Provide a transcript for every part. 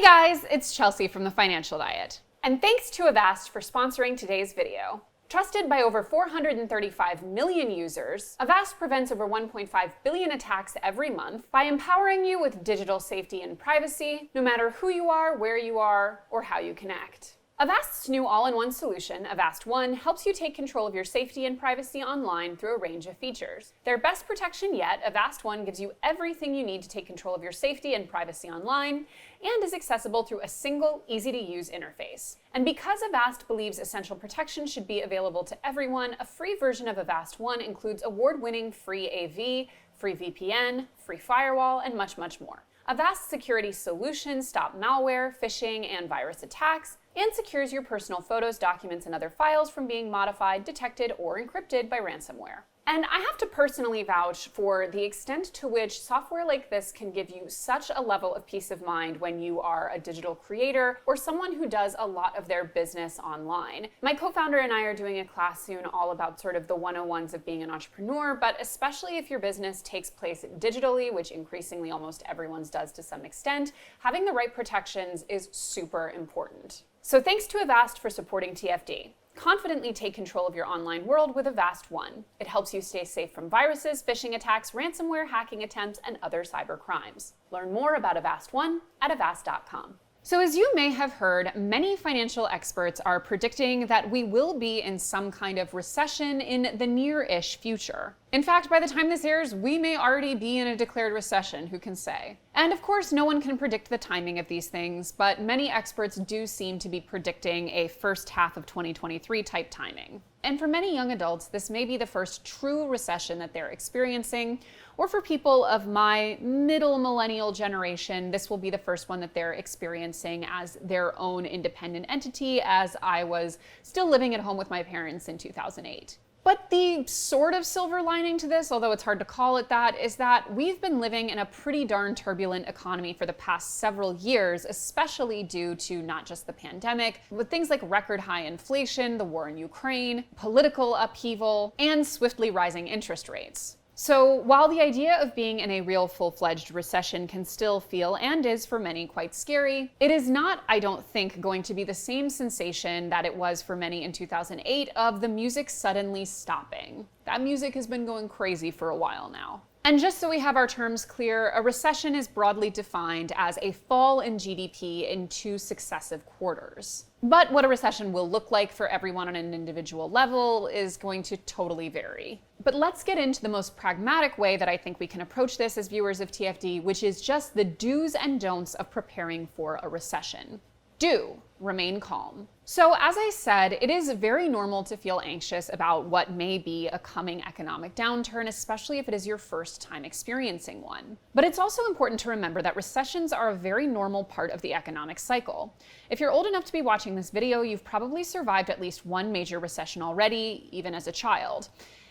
guys, it's Chelsea from The Financial Diet. And thanks to Avast for sponsoring today's video. Trusted by over 435 million users, Avast prevents over 1.5 billion attacks every month by empowering you with digital safety and privacy, no matter who you are, where you are, or how you connect. Avast's new all-in-one solution, Avast One, helps you take control of your safety and privacy online through a range of features. Their best protection yet, Avast One gives you everything you need to take control of your safety and privacy online, and is accessible through a single, easy-to-use interface. And because Avast believes essential protection should be available to everyone, a free version of Avast One includes award-winning free AV, free VPN, free firewall, and much, much more. Avast security solutions stop malware, phishing, and virus attacks, and secures your personal photos, documents, and other files from being modified, detected, or encrypted by ransomware. And I have to personally vouch for the extent to which software like this can give you such a level of peace of mind when you are a digital creator or someone who does a lot of their business online. My co-founder and I are doing a class soon all about sort of the 101s of being an entrepreneur, but especially if your business takes place digitally, which increasingly almost everyone's does to some extent, having the right protections is super important. So thanks to Avast for supporting TFD. Confidently take control of your online world with Avast One. It helps you stay safe from viruses, phishing attacks, ransomware, hacking attempts, and other cyber crimes. Learn more about Avast One at avast.com. So as you may have heard, many financial experts are predicting that we will be in some kind of recession in the near-ish future. In fact, by the time this airs, we may already be in a declared recession, who can say? And of course, no one can predict the timing of these things, but many experts do seem to be predicting a first half of 2023 type timing. And for many young adults, this may be the first true recession that they're experiencing, or for people of my middle millennial generation, this will be the first one that they're experiencing as their own independent entity, as I was still living at home with my parents in 2008. But the sort of silver lining to this, although it's hard to call it that, is that we've been living in a pretty darn turbulent economy for the past several years, especially due to not just the pandemic, but things like record high inflation, the war in Ukraine, political upheaval, and swiftly rising interest rates. So while the idea of being in a real full-fledged recession can still feel, and is for many, quite scary, it is not, I don't think, going to be the same sensation that it was for many in 2008 of the music suddenly stopping. That music has been going crazy for a while now. And just so we have our terms clear, a recession is broadly defined as a fall in GDP in 2 successive quarters. But what a recession will look like for everyone on an individual level is going to totally vary. But let's get into the most pragmatic way that I think we can approach this as viewers of TFD, which is just the do's and don'ts of preparing for a recession. Do remain calm. So as I said, it is very normal to feel anxious about what may be a coming economic downturn, especially if it is your first time experiencing one. But it's also important to remember that recessions are a very normal part of the economic cycle. If you're old enough to be watching this video, you've probably survived at least one major recession already, even as a child.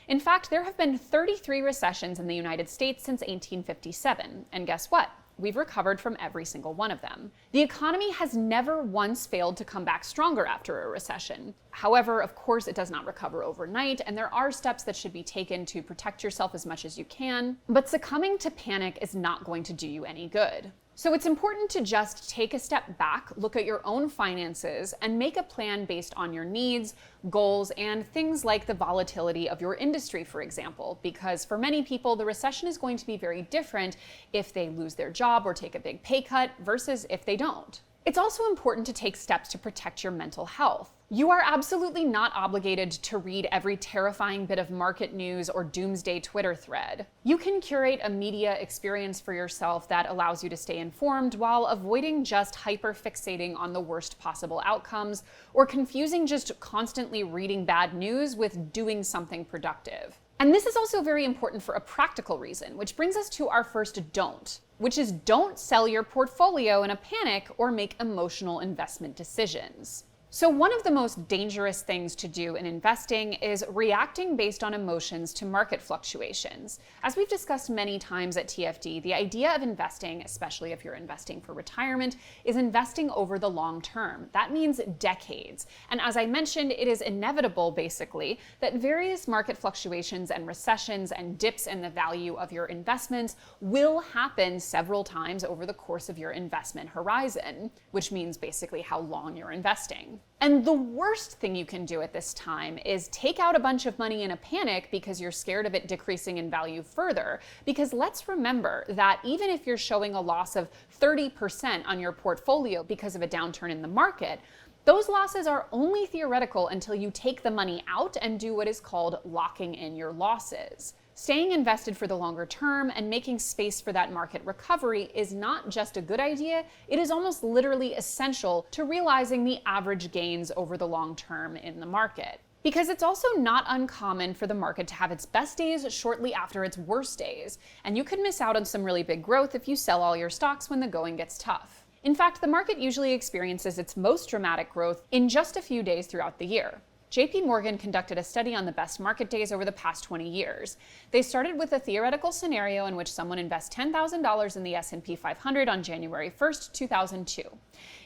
In fact, there have been 33 recessions in the United States since 1857, and guess what? We've recovered from every single one of them. The economy has never once failed to come back stronger after a recession. However, of course, it does not recover overnight, and there are steps that should be taken to protect yourself as much as you can, but succumbing to panic is not going to do you any good. So it's important to just take a step back, look at your own finances, and make a plan based on your needs, goals, and things like the volatility of your industry, for example, because for many people, the recession is going to be very different if they lose their job or take a big pay cut versus if they don't. It's also important to take steps to protect your mental health. You are absolutely not obligated to read every terrifying bit of market news or doomsday Twitter thread. You can curate a media experience for yourself that allows you to stay informed while avoiding just hyper-fixating on the worst possible outcomes or confusing just constantly reading bad news with doing something productive. And this is also very important for a practical reason, which brings us to our first don't, which is don't sell your portfolio in a panic or make emotional investment decisions. So one of the most dangerous things to do in investing is reacting based on emotions to market fluctuations. As we've discussed many times at TFD, the idea of investing, especially if you're investing for retirement, is investing over the long term. That means decades. And as I mentioned, it is inevitable, basically, that various market fluctuations and recessions and dips in the value of your investments will happen several times over the course of your investment horizon, which means basically how long you're investing. And the worst thing you can do at this time is take out a bunch of money in a panic because you're scared of it decreasing in value further. Because let's remember that even if you're showing a loss of 30% on your portfolio because of a downturn in the market, those losses are only theoretical until you take the money out and do what is called locking in your losses. Staying invested for the longer term and making space for that market recovery is not just a good idea, it is almost literally essential to realizing the average gains over the long term in the market. Because it's also not uncommon for the market to have its best days shortly after its worst days, and you could miss out on some really big growth if you sell all your stocks when the going gets tough. In fact, the market usually experiences its most dramatic growth in just a few days throughout the year. JP Morgan conducted a study on the best market days over the past 20 years. They started with a theoretical scenario in which someone invests $10,000 in the S&P 500 on January 1st, 2002.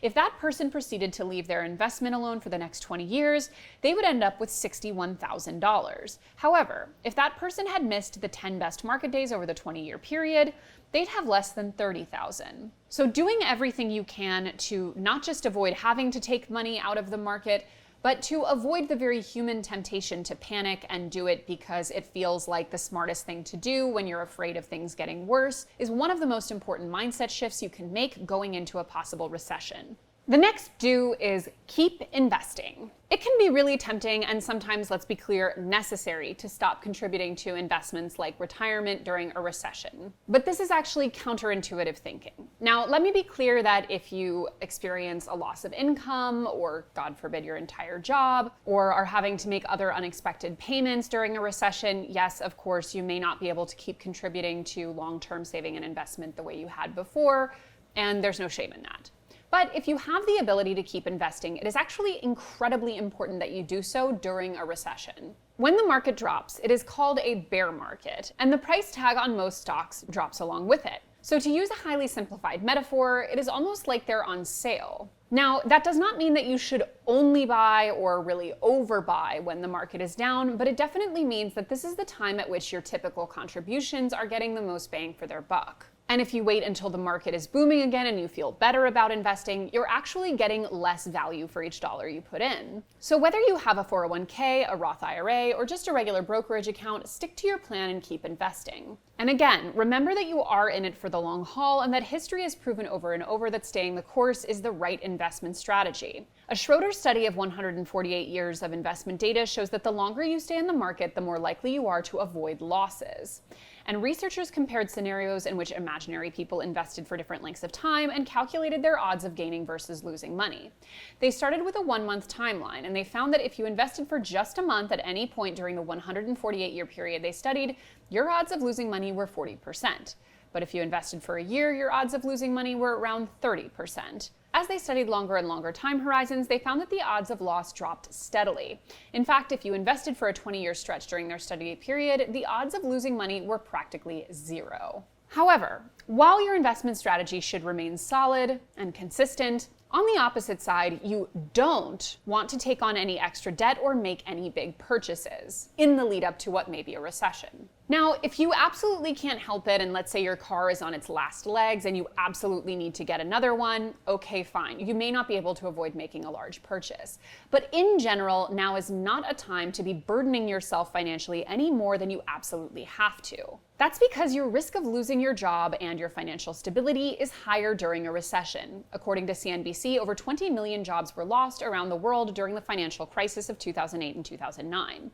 If that person proceeded to leave their investment alone for the next 20 years, they would end up with $61,000. However, if that person had missed the 10 best market days over the 20-year period, they'd have less than $30,000. So doing everything you can to not just avoid having to take money out of the market, but to avoid the very human temptation to panic and do it because it feels like the smartest thing to do when you're afraid of things getting worse, is one of the most important mindset shifts you can make going into a possible recession. The next do is keep investing. It can be really tempting and sometimes, let's be clear, necessary to stop contributing to investments like retirement during a recession. But this is actually counterintuitive thinking. Now, let me be clear that if you experience a loss of income or, God forbid, your entire job, or are having to make other unexpected payments during a recession, yes, of course, you may not be able to keep contributing to long-term saving and investment the way you had before, and there's no shame in that. But if you have the ability to keep investing, it is actually incredibly important that you do so during a recession. When the market drops, it is called a bear market, and the price tag on most stocks drops along with it. So to use a highly simplified metaphor, it is almost like they're on sale. Now, that does not mean that you should only buy or really overbuy when the market is down, but it definitely means that this is the time at which your typical contributions are getting the most bang for their buck. And if you wait until the market is booming again and you feel better about investing, you're actually getting less value for each dollar you put in. So whether you have a 401k, a Roth IRA, or just a regular brokerage account, stick to your plan and keep investing. And again, remember that you are in it for the long haul and that history has proven over and over that staying the course is the right investment strategy. A Schroeder study of 148 years of investment data shows that the longer you stay in the market, the more likely you are to avoid losses. And researchers compared scenarios in which imaginary people invested for different lengths of time and calculated their odds of gaining versus losing money. They started with a 1-month timeline, and they found that if you invested for just a month at any point during the 148-year period they studied, your odds of losing money were 40%. But if you invested for a year, your odds of losing money were around 30%. As they studied longer and longer time horizons, they found that the odds of loss dropped steadily. In fact, if you invested for a 20-year stretch during their study period, the odds of losing money were practically zero. However, while your investment strategy should remain solid and consistent, on the opposite side, you don't want to take on any extra debt or make any big purchases in the lead up to what may be a recession. Now, if you absolutely can't help it, and let's say your car is on its last legs and you absolutely need to get another one, okay, fine. You may not be able to avoid making a large purchase. But in general, now is not a time to be burdening yourself financially any more than you absolutely have to. That's because your risk of losing your job and your financial stability is higher during a recession. According to CNBC, over 20 million jobs were lost around the world during the financial crisis of 2008 and 2009.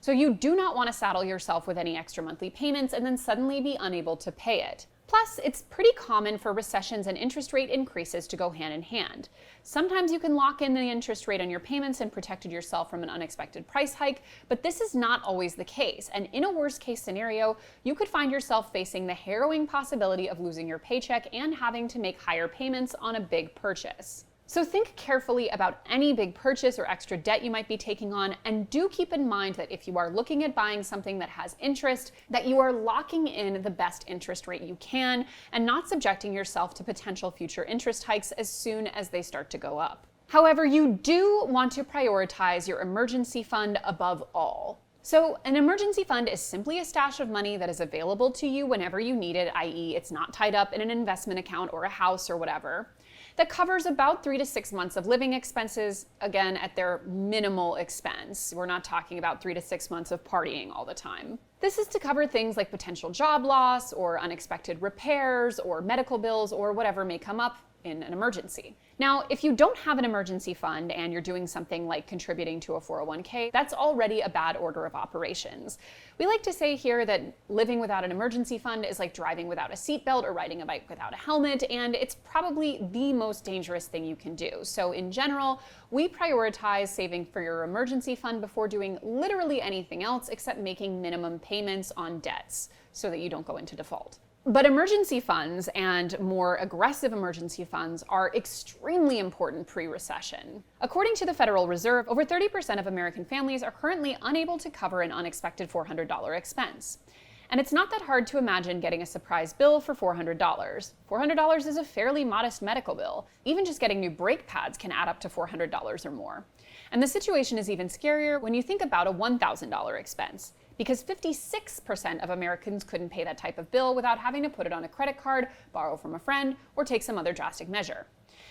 So you do not want to saddle yourself with any extra monthly payments and then suddenly be unable to pay it. Plus, it's pretty common for recessions and interest rate increases to go hand in hand. Sometimes you can lock in the interest rate on your payments and protect yourself from an unexpected price hike, but this is not always the case. And in a worst-case scenario, you could find yourself facing the harrowing possibility of losing your paycheck and having to make higher payments on a big purchase. So think carefully about any big purchase or extra debt you might be taking on, and do keep in mind that if you are looking at buying something that has interest, that you are locking in the best interest rate you can and not subjecting yourself to potential future interest hikes as soon as they start to go up. However, you do want to prioritize your emergency fund above all. So an emergency fund is simply a stash of money that is available to you whenever you need it, i.e. it's not tied up in an investment account or a house or whatever, that covers about 3 to 6 months of living expenses, again, at their minimal expense. We're not talking about 3 to 6 months of partying all the time. This is to cover things like potential job loss or unexpected repairs or medical bills or whatever may come up in an emergency. Now, if you don't have an emergency fund and you're doing something like contributing to a 401k, that's already a bad order of operations. We like to say here that living without an emergency fund is like driving without a seatbelt or riding a bike without a helmet, and it's probably the most dangerous thing you can do. So in general, we prioritize saving for your emergency fund before doing literally anything else except making minimum payments on debts so that you don't go into default. But emergency funds, and more aggressive emergency funds, are extremely important pre-recession. According to the Federal Reserve, over 30% of American families are currently unable to cover an unexpected $400 expense. And it's not that hard to imagine getting a surprise bill for $400. $400 is a fairly modest medical bill. Even just getting new brake pads can add up to $400 or more. And the situation is even scarier when you think about a $1,000 expense, because 56% of Americans couldn't pay that type of bill without having to put it on a credit card, borrow from a friend, or take some other drastic measure.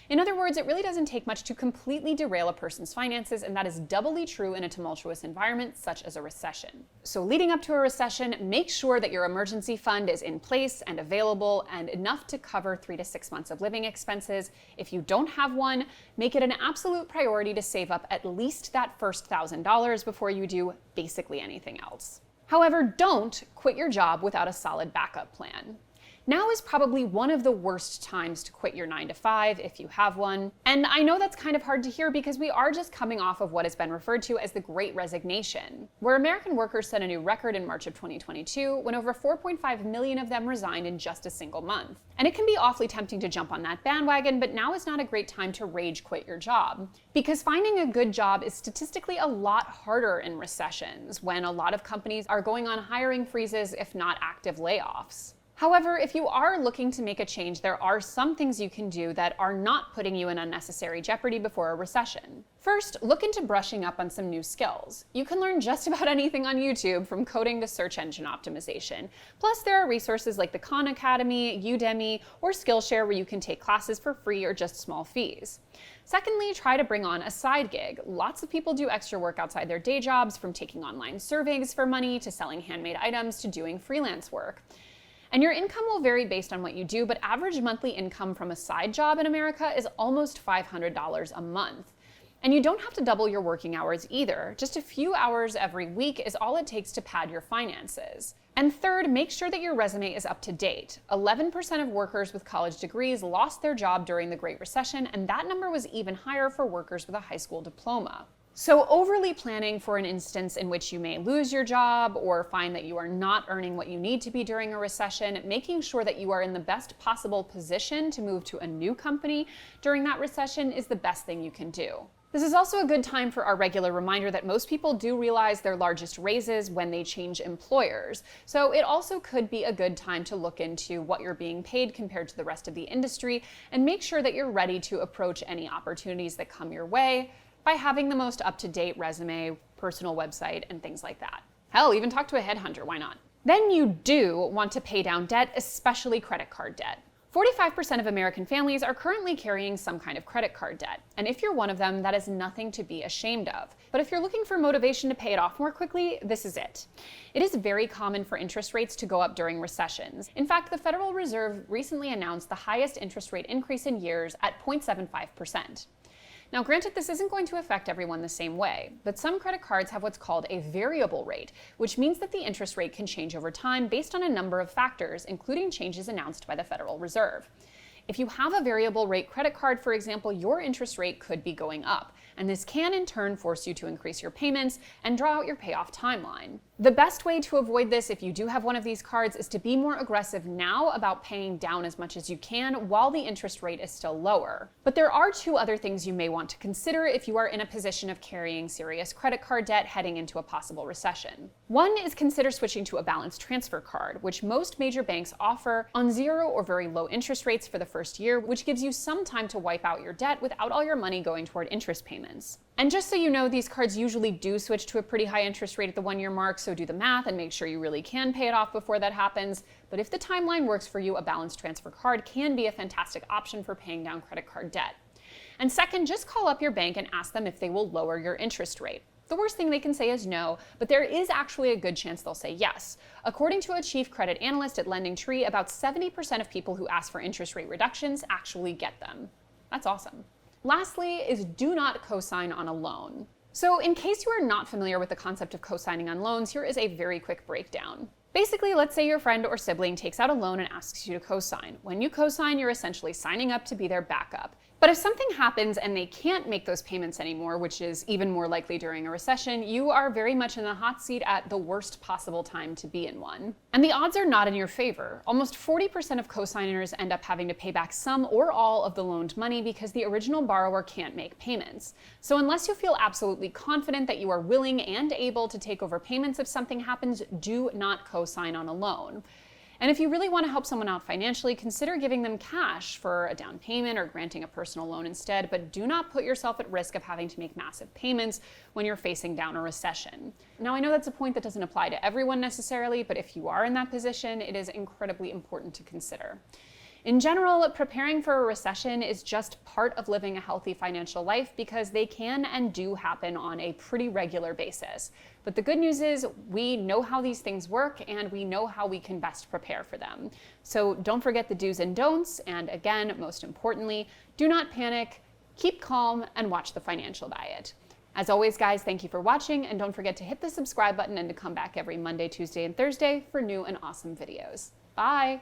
In other words, it really doesn't take much to completely derail a person's finances, and that is doubly true in a tumultuous environment such as a recession. So leading up to a recession, make sure that your emergency fund is in place and available and enough to cover 3 to 6 months of living expenses. If you don't have one, make it an absolute priority to save up at least that first $1,000 before you do basically anything else. However, don't quit your job without a solid backup plan. Now is probably one of the worst times to quit your 9-to-5 if you have one. And I know that's kind of hard to hear because we are just coming off of what has been referred to as the Great Resignation, where American workers set a new record in March of 2022 when over 4.5 million of them resigned in just a single month. And it can be awfully tempting to jump on that bandwagon, but now is not a great time to rage quit your job. Because finding a good job is statistically a lot harder in recessions, when a lot of companies are going on hiring freezes, if not active layoffs. However, if you are looking to make a change, there are some things you can do that are not putting you in unnecessary jeopardy before a recession. First, look into brushing up on some new skills. You can learn just about anything on YouTube, from coding to search engine optimization. Plus, there are resources like the Khan Academy, Udemy, or Skillshare where you can take classes for free or just small fees. Secondly, try to bring on a side gig. Lots of people do extra work outside their day jobs, from taking online surveys for money to selling handmade items to doing freelance work. And your income will vary based on what you do, but average monthly income from a side job in America is almost $500 a month. And you don't have to double your working hours either. Just a few hours every week is all it takes to pad your finances. And third, make sure that your resume is up to date. 11% of workers with college degrees lost their job during the Great Recession, and that number was even higher for workers with a high school diploma. So overly planning for an instance in which you may lose your job or find that you are not earning what you need to be during a recession, making sure that you are in the best possible position to move to a new company during that recession is the best thing you can do. This is also a good time for our regular reminder that most people do realize their largest raises when they change employers. So it also could be a good time to look into what you're being paid compared to the rest of the industry and make sure that you're ready to approach any opportunities that come your way by having the most up-to-date resume, personal website, and things like that. Hell, even talk to a headhunter, why not? Then you do want to pay down debt, especially credit card debt. 45% of American families are currently carrying some kind of credit card debt. And if you're one of them, that is nothing to be ashamed of. But if you're looking for motivation to pay it off more quickly, this is it. It is very common for interest rates to go up during recessions. In fact, the Federal Reserve recently announced the highest interest rate increase in years at 0.75%. Now, granted, this isn't going to affect everyone the same way, but some credit cards have what's called a variable rate, which means that the interest rate can change over time based on a number of factors, including changes announced by the Federal Reserve. If you have a variable rate credit card, for example, your interest rate could be going up. and this can in turn force you to increase your payments and draw out your payoff timeline. The best way to avoid this if you do have one of these cards is to be more aggressive now about paying down as much as you can while the interest rate is still lower. But there are two other things you may want to consider if you are in a position of carrying serious credit card debt heading into a possible recession. One is consider switching to a balance transfer card, which most major banks offer on 0 or very low interest rates for the first year, which gives you some time to wipe out your debt without all your money going toward interest payments. And just so you know, these cards usually do switch to a pretty high interest rate at the 1-year mark, so do the math and make sure you really can pay it off before that happens. But if the timeline works for you, a balance transfer card can be a fantastic option for paying down credit card debt. And second, just call up your bank and ask them if they will lower your interest rate. The worst thing they can say is no, but there is actually a good chance they'll say yes. According to a chief credit analyst at LendingTree, about 70% of people who ask for interest rate reductions actually get them. That's awesome. Lastly is do not co-sign on a loan. So in case you are not familiar with the concept of co-signing on loans, here is a very quick breakdown. Basically, let's say your friend or sibling takes out a loan and asks you to co-sign. When you co-sign, you're essentially signing up to be their backup. But if something happens and they can't make those payments anymore, which is even more likely during a recession, you are very much in the hot seat at the worst possible time to be in one. And the odds are not in your favor. Almost 40% of co-signers end up having to pay back some or all of the loaned money because the original borrower can't make payments. So unless you feel absolutely confident that you are willing and able to take over payments if something happens, do not co-sign on a loan. And if you really want to help someone out financially, consider giving them cash for a down payment or granting a personal loan instead, but do not put yourself at risk of having to make massive payments when you're facing down a recession. Now, I know that's a point that doesn't apply to everyone necessarily, but if you are in that position, it is incredibly important to consider. In general, preparing for a recession is just part of living a healthy financial life because they can and do happen on a pretty regular basis. But the good news is we know how these things work and we know how we can best prepare for them. So don't forget the do's and don'ts. And again, most importantly, do not panic, keep calm, and watch the financial diet. As always, guys, thank you for watching, and don't forget to hit the subscribe button and to come back every Monday, Tuesday, and Thursday for new and awesome videos. Bye!